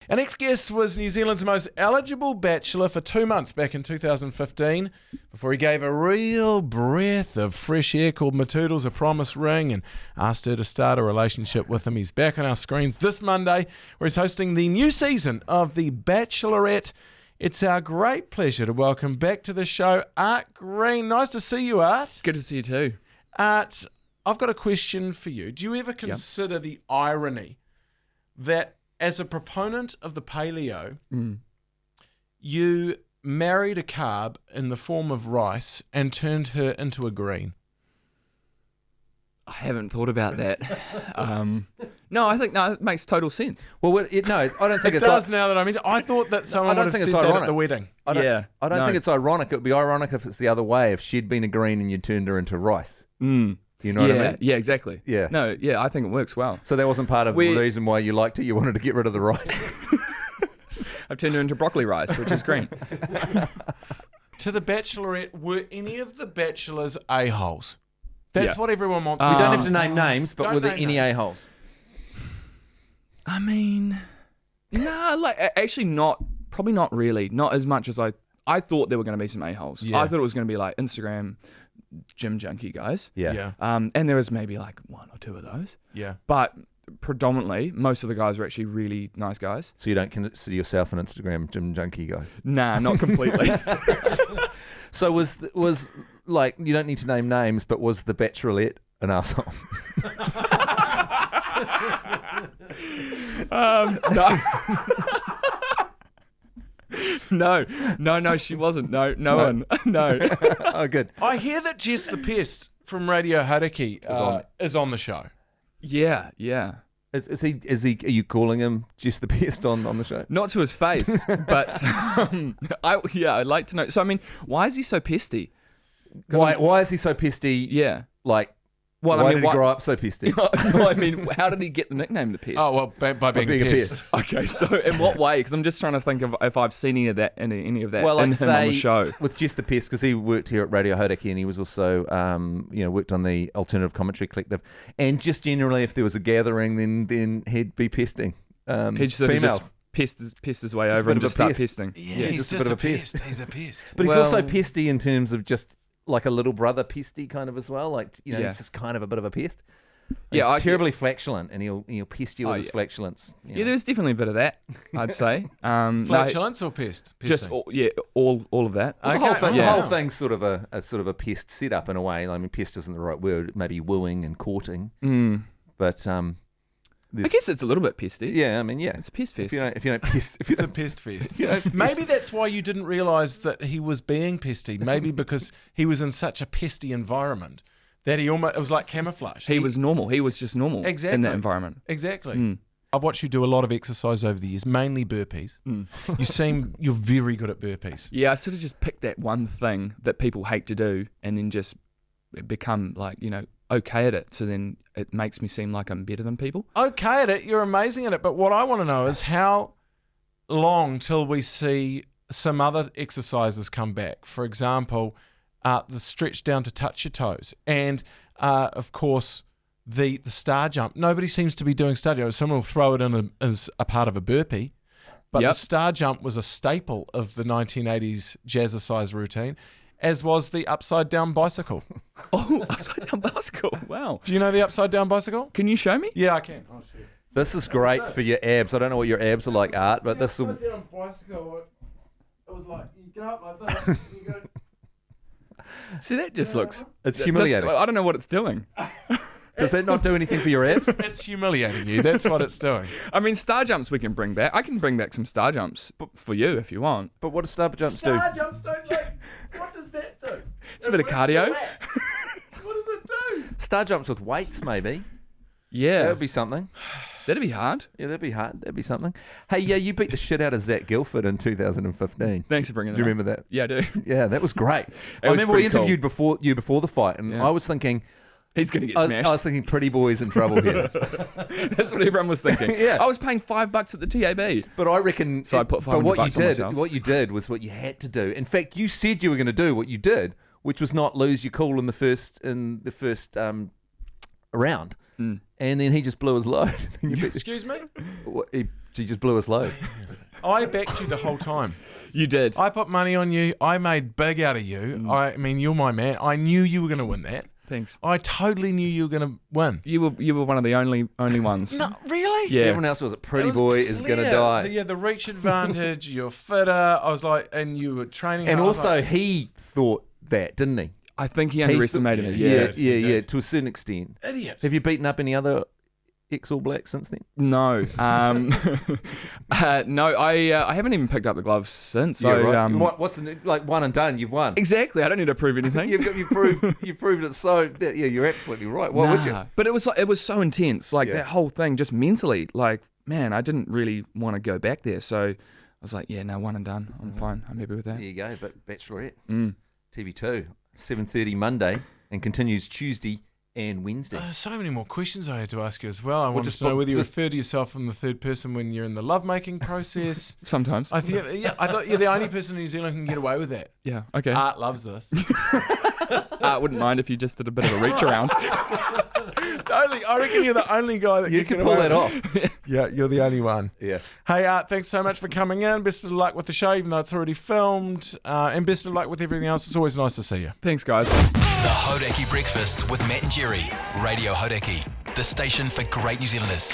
Our next guest was New Zealand's most eligible bachelor for 2 months back in 2015 before he gave a real breath of fresh air called Matoodles a promise ring and asked her to start a relationship with him. He's back on our screens this Monday where he's hosting the new season of The Bachelorette. It's our great pleasure to welcome back to the show Art Green. Nice to see you, Art. Good to see you too. Art, I've got a question for you. Do you ever consider the irony that as a proponent of the paleo, you married a carb in the form of rice and turned her into a green? I haven't thought about that. No, I think it makes total sense. Well, no, I don't think It does now that I mention. I thought that someone would have said that at the wedding. I don't think it's ironic. It would be ironic if it's the other way. If she'd been a green and you turned her into rice. You know what I mean? Yeah, exactly. Yeah. No, yeah, I think it works well. So that wasn't part of the reason why you liked it. You wanted to get rid of the rice. I've turned her into broccoli rice, which is green. To the Bachelorette, were any of the bachelors a-holes? That's what everyone wants. We don't have to name names, but were there any a-holes? I mean, no, actually probably not really. Not as much as I thought there were going to be some a-holes. Yeah. I thought it was going to be like Instagram gym junkie guys. Yeah. And there was maybe like one or two of those. Yeah. But predominantly, most of the guys were actually really nice guys. So you don't consider yourself an Instagram gym junkie guy? Nah, not completely. So was like, you don't need to name names, but was the Bachelorette an arsehole? No. No, she wasn't. No one. No. Oh, good. I hear that Jess The Pest from Radio Hauraki is on the show. Yeah. Is he? Are you calling him just the Pest on the show? Not to his face, but I'd like to know. So I mean, why is he so pesty? Why is he so pesty? Yeah. Like, Well, why did he grow up so pesty? I mean, how did he get the nickname the Pest? Oh, well, by being a pest. Okay, so in what way? Because I'm just trying to think of if I've seen any of that in Well, like him on the show. With Jess The Pest, because he worked here at Radio Hauraki and he was also, worked on the Alternative Commentary Collective. And just generally, if there was a gathering, then he'd be pesting He'd sort of females. just pest his way over and just start pesting. Yeah, he's just a pest. He's a pest. But he's also pesty in terms of just like a little brother pesty kind of as well. Like, he's just kind of a bit of a pest. Yeah, he's terribly flatulent, and he'll pest you with his flatulence. Yeah, there's definitely a bit of that, I'd say. Flatulence or pest? Just all of that. The whole thing's sort of a pest setup in a way. I mean, pest isn't the right word. Maybe wooing and courting. But I guess it's a little bit pesty. Yeah, I mean, yeah, it's a pest fest. If you don't pest, It's a pest fest. Maybe that's why you didn't realise that he was being pesty. Maybe because he was in such a pesty environment that it was like camouflage. He was normal. He was just normal in that environment. Exactly. I've watched you do a lot of exercise over the years, mainly burpees. You're very good at burpees. Yeah, I sort of just picked that one thing that people hate to do and then just become okay at it. So then it makes me seem like I'm better than people. Okay at it, you're amazing at it. But what I want to know is how long till we see some other exercises come back. For example, the stretch down to touch your toes. And, of course, the star jump. Nobody seems to be doing star jump. Someone will throw it in as a part of a burpee. But the star jump was a staple of the 1980s jazzercise routine, as was the upside down bicycle. Oh, upside down bicycle. Wow. Do you know the upside down bicycle? Can you show me? Yeah, I can. Oh, shit. This is great for your abs. I don't know what your abs are like, Art, but this will... Upside down bicycle, it was like, you go up like this, and you go... See, that just looks... It's humiliating. I don't know what it's doing. Does that not do anything for your abs? It's humiliating you. That's what it's doing. I mean, star jumps we can bring back. I can bring back some star jumps for you if you want. But what do star jumps do? Star jumps don't what does that do? It's a bit of cardio. What does it do? Star jumps with weights, maybe. Yeah. That would be something. That'd be hard. Yeah, that'd be hard. That'd be something. Hey, yeah, you beat the shit out of Zac Guildford in 2015. Thanks for bringing that Do you up. remember that? Yeah, I do. Yeah, that was great. I was remember we pretty interviewed before the fight, and I was thinking... He's going to get smashed. I was thinking pretty boy's in trouble here. That's what everyone was thinking. Yeah. I was paying $5 at the TAB. But I reckon... So I put $500 on myself. What you did was what you had to do. In fact, you said you were going to do what you did, which was not lose your cool in the first round. And then he just blew his load. Excuse me? She just blew us low. I backed you the whole time. You did. I put money on you. I made big out of you. I mean, you're my man. I knew you were going to win that. Thanks. I totally knew you were going to win. You were one of the only ones. No, really? Yeah. Everyone else was a pretty It was boy is clear. going to die. Yeah, the reach advantage, you're fitter. I was like, and you were training. And hard. I was also, like, he thought that, didn't he? I think he underestimated me. Yeah, He yeah, did. to a certain extent. idiot. Have you beaten up any other ex-All Blacks since then? No. No, I haven't even picked up the gloves since. So, right. What's the, like one and done? You've won. Exactly. I don't need to prove anything. You've proved it. So that, yeah, you're absolutely right. Why would you? But it was so intense. Like Yeah. that whole thing, just mentally. Like, man, I didn't really want to go back there. So I was like, yeah, no, one and done. I'm fine. I'm happy with that. There you go. But Bachelorette, Mm. TV2, 7:30 Monday, and continues Tuesday and Wednesday. So many more questions I had to ask you as well. I wanted just to know book- whether you just- refer to yourself in the third person when you're in the lovemaking process. Sometimes. I thought you're the only person in New Zealand who can get away with that. Yeah. Okay. Art loves this. I wouldn't mind if you just did a bit of a reach around. Totally. I reckon you're the only guy that You can can get pull away that with it. off. Yeah, you're the only one. Yeah. Hey, Art, thanks so much for coming in. Best of luck with the show, even though it's already filmed. And best of luck with everything else. It's always nice to see you. Thanks, guys. The Hauraki Breakfast with Matt and Jerry. Radio Hauraki, the station for great New Zealanders.